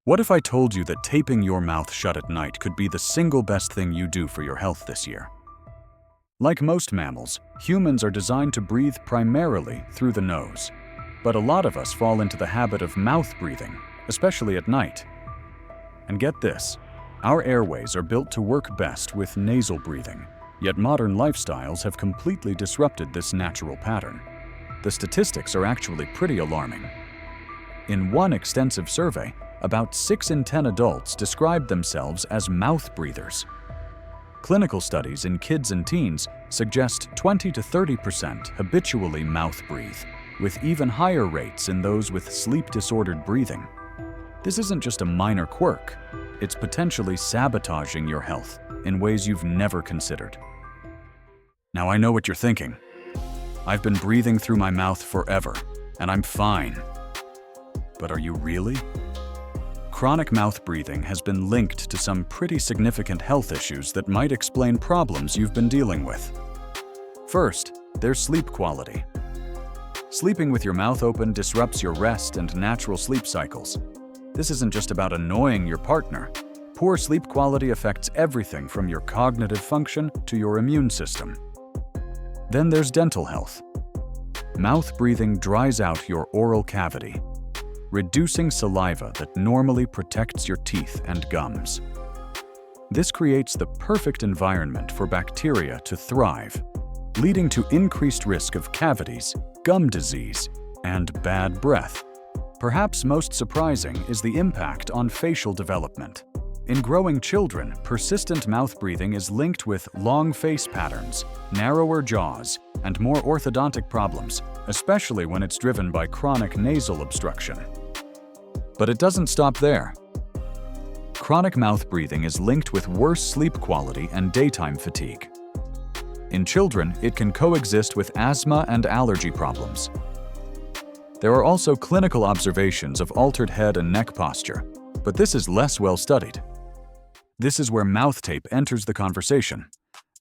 What if I told you that taping your mouth shut at night could be the single best thing you do for your health this year? Like most mammals, humans are designed to breathe primarily through the nose. But a lot of us fall into the habit of mouth breathing, especially at night. And get this, our airways are built to work best with nasal breathing, yet modern lifestyles have completely disrupted this natural pattern. The statistics are actually pretty alarming. In one extensive survey, about 6 in 10 adults described themselves as mouth breathers. Clinical studies in kids and teens suggest 20 to 30% habitually mouth breathe, with even higher rates in those with sleep-disordered breathing. This isn't just a minor quirk, it's potentially sabotaging your health in ways you've never considered. Now I know what you're thinking. I've been breathing through my mouth forever, and I'm fine. But are you really? Chronic mouth breathing has been linked to some pretty significant health issues that might explain problems you've been dealing with. First, there's sleep quality. Sleeping with your mouth open disrupts your rest and natural sleep cycles. This isn't just about annoying your partner. Poor sleep quality affects everything from your cognitive function to your immune system. Then there's dental health. Mouth breathing dries out your oral cavity, reducing saliva that normally protects your teeth and gums. This creates the perfect environment for bacteria to thrive, leading to increased risk of cavities, gum disease, and bad breath. Perhaps most surprising is the impact on facial development. In growing children, persistent mouth breathing is linked with long face patterns, narrower jaws, and more orthodontic problems, especially when it's driven by chronic nasal obstruction. But it doesn't stop there. Chronic mouth breathing is linked with worse sleep quality and daytime fatigue. In children, it can coexist with asthma and allergy problems. There are also clinical observations of altered head and neck posture, but this is less well studied. This is where mouth tape enters the conversation.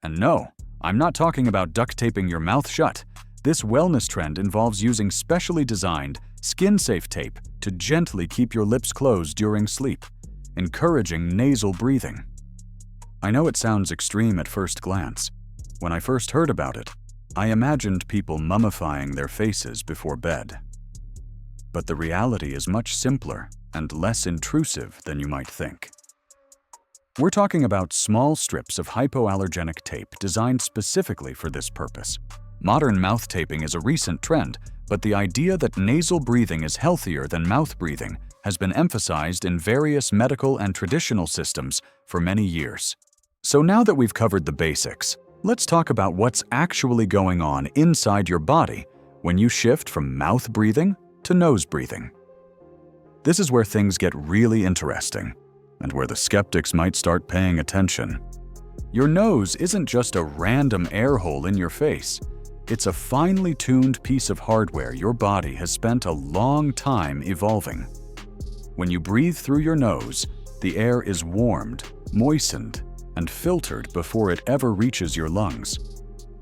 And no, I'm not talking about duct taping your mouth shut. This wellness trend involves using specially designed, skin-safe tape to gently keep your lips closed during sleep, encouraging nasal breathing. I know it sounds extreme at first glance. When I first heard about it, I imagined people mummifying their faces before bed. But the reality is much simpler and less intrusive than you might think. We're talking about small strips of hypoallergenic tape designed specifically for this purpose. Modern mouth taping is a recent trend, but the idea that nasal breathing is healthier than mouth breathing has been emphasized in various medical and traditional systems for many years. So now that we've covered the basics, let's talk about what's actually going on inside your body when you shift from mouth breathing to nose breathing. This is where things get really interesting, and where the skeptics might start paying attention. Your nose isn't just a random air hole in your face. It's a finely tuned piece of hardware your body has spent a long time evolving. When you breathe through your nose, the air is warmed, moistened, and filtered before it ever reaches your lungs.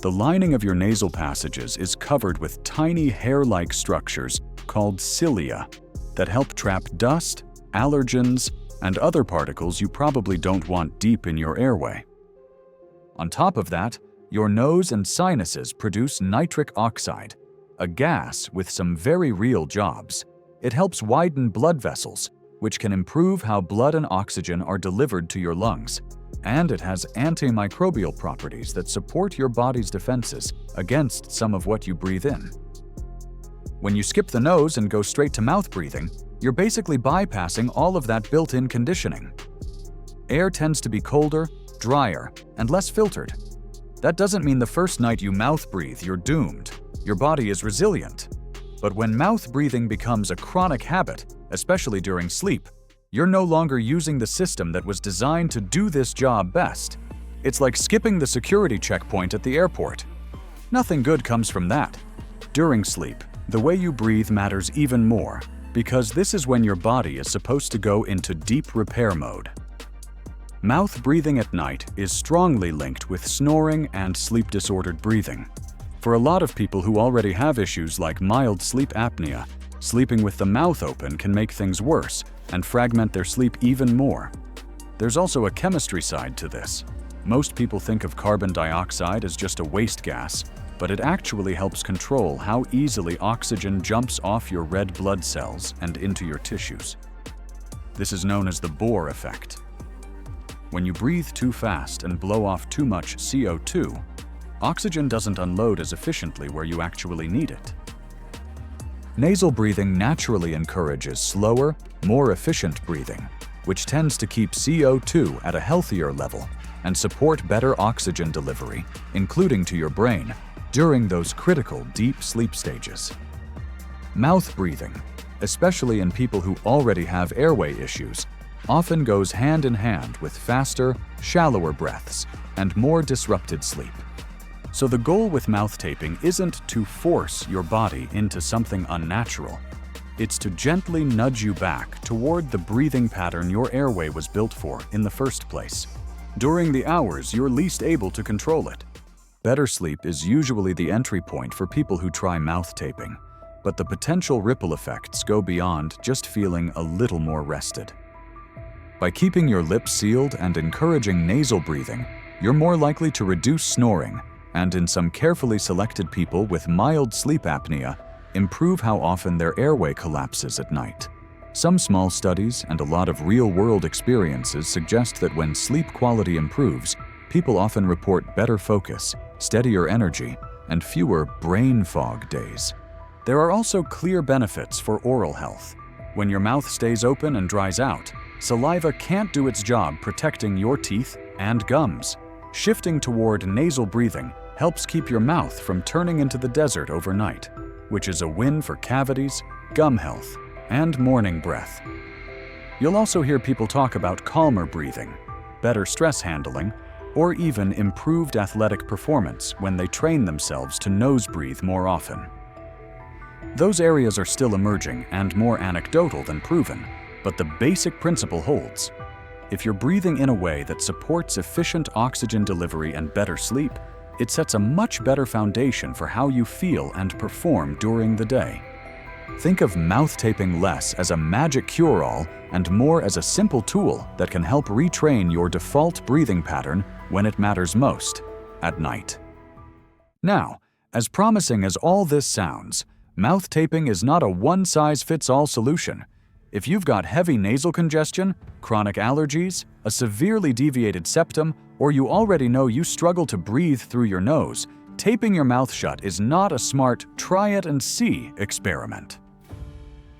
The lining of your nasal passages is covered with tiny hair-like structures called cilia that help trap dust, allergens, and other particles you probably don't want deep in your airway. On top of that, your nose and sinuses produce nitric oxide, a gas with some very real jobs. It helps widen blood vessels, which can improve how blood and oxygen are delivered to your lungs. And it has antimicrobial properties that support your body's defenses against some of what you breathe in. When you skip the nose and go straight to mouth breathing, you're basically bypassing all of that built-in conditioning. Air tends to be colder, drier, and less filtered. That doesn't mean the first night you mouth breathe, you're doomed. Your body is resilient. But when mouth breathing becomes a chronic habit, especially during sleep, you're no longer using the system that was designed to do this job best. It's like skipping the security checkpoint at the airport. Nothing good comes from that. During sleep, the way you breathe matters even more, because this is when your body is supposed to go into deep repair mode. Mouth breathing at night is strongly linked with snoring and sleep-disordered breathing. For a lot of people who already have issues like mild sleep apnea, sleeping with the mouth open can make things worse, and fragment their sleep even more. There's also a chemistry side to this. Most people think of carbon dioxide as just a waste gas, but it actually helps control how easily oxygen jumps off your red blood cells and into your tissues. This is known as the Bohr effect. When you breathe too fast and blow off too much CO2, oxygen doesn't unload as efficiently where you actually need it. Nasal breathing naturally encourages slower, more efficient breathing, which tends to keep CO2 at a healthier level and support better oxygen delivery, including to your brain, during those critical deep sleep stages. Mouth breathing, especially in people who already have airway issues, often goes hand in hand with faster, shallower breaths and more disrupted sleep. So the goal with mouth taping isn't to force your body into something unnatural. It's to gently nudge you back toward the breathing pattern your airway was built for in the first place, during the hours you're least able to control it. Better sleep is usually the entry point for people who try mouth taping, but the potential ripple effects go beyond just feeling a little more rested. By keeping your lips sealed and encouraging nasal breathing, you're more likely to reduce snoring, and in some carefully selected people with mild sleep apnea, improve how often their airway collapses at night. Some small studies and a lot of real-world experiences suggest that when sleep quality improves, people often report better focus, steadier energy, and fewer brain fog days. There are also clear benefits for oral health. When your mouth stays open and dries out, saliva can't do its job protecting your teeth and gums. Shifting toward nasal breathing helps keep your mouth from turning into the desert overnight, which is a win for cavities, gum health, and morning breath. You'll also hear people talk about calmer breathing, better stress handling, or even improved athletic performance when they train themselves to nose breathe more often. Those areas are still emerging and more anecdotal than proven, but the basic principle holds. If you're breathing in a way that supports efficient oxygen delivery and better sleep, it sets a much better foundation for how you feel and perform during the day. Think of mouth taping less as a magic cure-all and more as a simple tool that can help retrain your default breathing pattern when it matters most, at night. Now, as promising as all this sounds, mouth taping is not a one-size-fits-all solution. If you've got heavy nasal congestion, chronic allergies, a severely deviated septum, or you already know you struggle to breathe through your nose, taping your mouth shut is not a smart try-it-and-see experiment.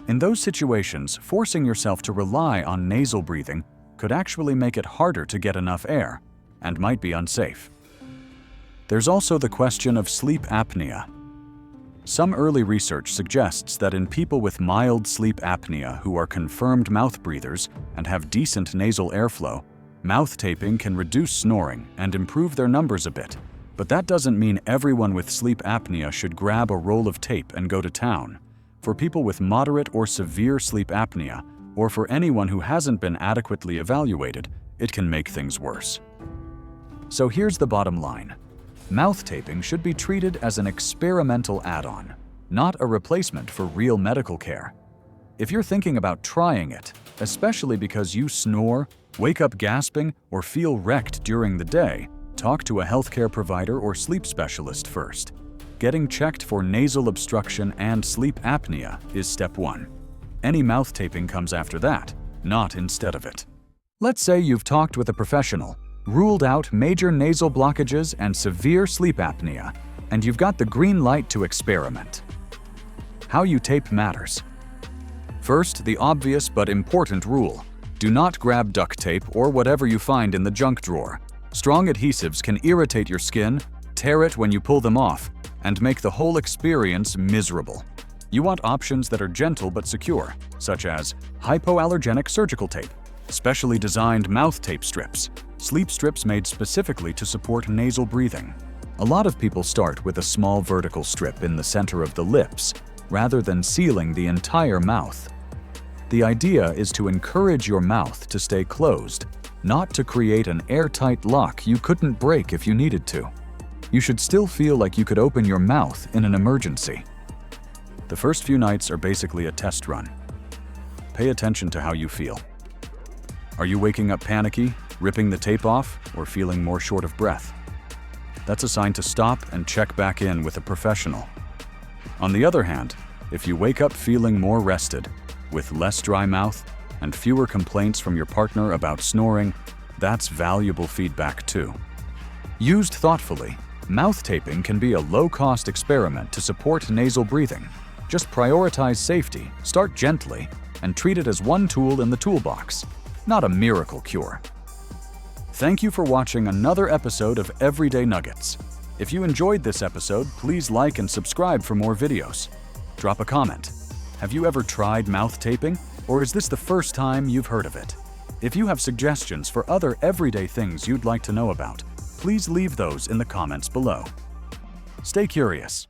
In those situations, forcing yourself to rely on nasal breathing could actually make it harder to get enough air, and might be unsafe. There's also the question of sleep apnea. Some early research suggests that in people with mild sleep apnea who are confirmed mouth breathers and have decent nasal airflow, mouth taping can reduce snoring and improve their numbers a bit. But that doesn't mean everyone with sleep apnea should grab a roll of tape and go to town. For people with moderate or severe sleep apnea, or for anyone who hasn't been adequately evaluated, it can make things worse. So here's the bottom line. Mouth taping should be treated as an experimental add-on, not a replacement for real medical care. If you're thinking about trying it, especially because you snore, wake up gasping, or feel wrecked during the day, talk to a healthcare provider or sleep specialist first. Getting checked for nasal obstruction and sleep apnea is step one. Any mouth taping comes after that, not instead of it. Let's say you've talked with a professional, ruled out major nasal blockages and severe sleep apnea, and you've got the green light to experiment. How you tape matters. First, the obvious but important rule. Do not grab duct tape or whatever you find in the junk drawer. Strong adhesives can irritate your skin, tear it when you pull them off, and make the whole experience miserable. You want options that are gentle but secure, such as hypoallergenic surgical tape, specially designed mouth tape strips, sleep strips made specifically to support nasal breathing. A lot of people start with a small vertical strip in the center of the lips, rather than sealing the entire mouth. The idea is to encourage your mouth to stay closed, not to create an airtight lock you couldn't break if you needed to. You should still feel like you could open your mouth in an emergency. The first few nights are basically a test run. pay attention to how you feel. Are you waking up panicky, ripping the tape off, or feeling more short of breath? That's a sign to stop and check back in with a professional. On the other hand, if you wake up feeling more rested, with less dry mouth, and fewer complaints from your partner about snoring, that's valuable feedback too. Used thoughtfully, mouth taping can be a low-cost experiment to support nasal breathing. Just prioritize safety, start gently, and treat it as one tool in the toolbox, not a miracle cure. Thank you for watching another episode of Everyday Nuggets. If you enjoyed this episode, please like and subscribe for more videos. Drop a comment. Have you ever tried mouth taping, or is this the first time you've heard of it? If you have suggestions for other everyday things you'd like to know about, please leave those in the comments below. Stay curious.